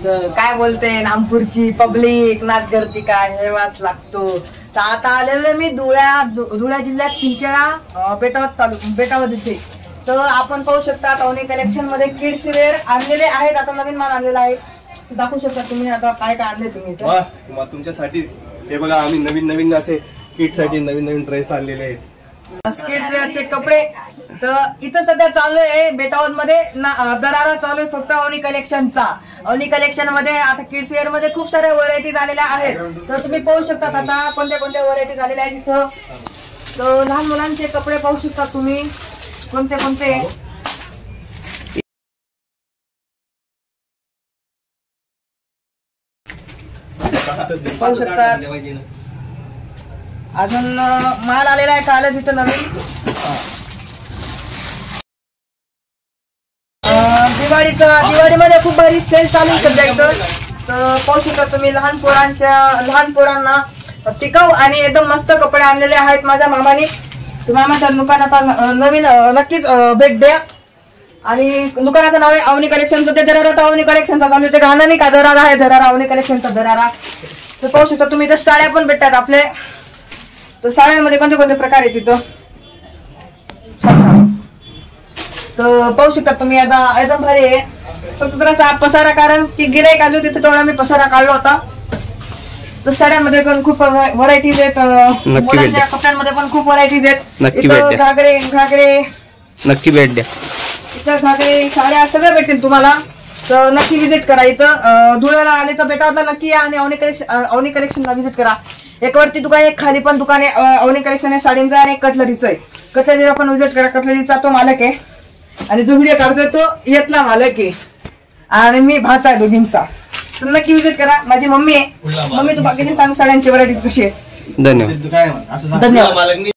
तर काय बोलते नामपूरची पब्लिक नाच करती काय हे वास लागतो. तर आता आलेले मी धुळ्या जिल्ह्यात शिंदखेडा बेटावरती. तर आपण पाहू शकता अवनी कलेक्शन मध्ये किड्स वेअर आणलेले आहेत. आता नवीन माल आणलेला आहे दाखवू शकता तुम्ही. आता काय काय आणले तुम्ही तुमच्यासाठीच हे बघा आम्ही नवीन असे किड्स साठी नवीन ड्रेस आणलेले आहेत. किड्स वेअरचे कपडे. तर इथं सध्या चालू आहे बेटावद मध्ये दरारा चालू आहे फक्त अवनी कलेक्शनचा. अवनी कलेक्शन मध्ये आता किड्स वेअर मध्ये खूप साऱ्या व्हरायटीज आलेल्या आहेत. तर तुम्ही पाहू शकता आता कोणत्या व्हरायटीज आलेल्या आहेत इथं. तर लहान मुलांचे कपडे पाहू शकता तुम्ही कोणते पाहू शकता. अजून माल आलेला आहे कालच इथं नवीन. दिवाळीमध्ये खूप भारी सेल चालू सध्या इथं. तर पाहू शकता तुम्ही लहान पोरांना टिकाऊ आणि एकदम मस्त कपडे आणलेले आहेत माझ्या मामाने. मामाच्या दुकानात नवीन नक्कीच भेट द्या. आणि दुकानाचं नाव आहे अवनी कलेक्शनचं. ते दरारा तर अवनी कलेक्शनचा चालू आहे. ते गाणं नाही का दरारा आहे दरारा अवनी कलेक्शनचा दरारा. तर पाहू शकता तुम्ही इथं साड्या पण भेटतात आपले. तर साड्यांमध्ये कोणते प्रकार आहेत तिथं तर पाहू शकता तुम्ही. आता एकदम भारी आहे फक्त जरासा पसारा कारण ती गिराईक आली होती तेवढा मी पसारा काढला होता. तर साड्यांमध्ये पण खूप व्हरायटीज आहेत. मुलांच्या कपड्यांमध्ये पण खूप व्हरायटीज आहेत. इथं घागरे नक्की भेट द्या. इथं घागरे साड्या सगळं भेटतील तुम्हाला. तर नक्की विजिट करा. इथं धुळ्याला आले तर बेटावरला नक्की या आणि अवनी कलेक्शनला विजिट करा. एक वरती दुकान एक खाली पण दुकान आहे. अवनी कलेक्शन आहे साडींचं आणि कटलरीचं आहे. कटलरीला पण विजिट करा. कटलरीचा तो मालक आहे आणि जो व्हिडिओ काढतोय तो येतला मालक आहे आणि मी भाचा आहे दोघींचा. तर नक्की विजिट करा. माझी मम्मी आहे. मम्मी तू बाकीचे सांग साड्यांची व्हरायटी कशी आहे. धन्यवाद. धन्यवाद.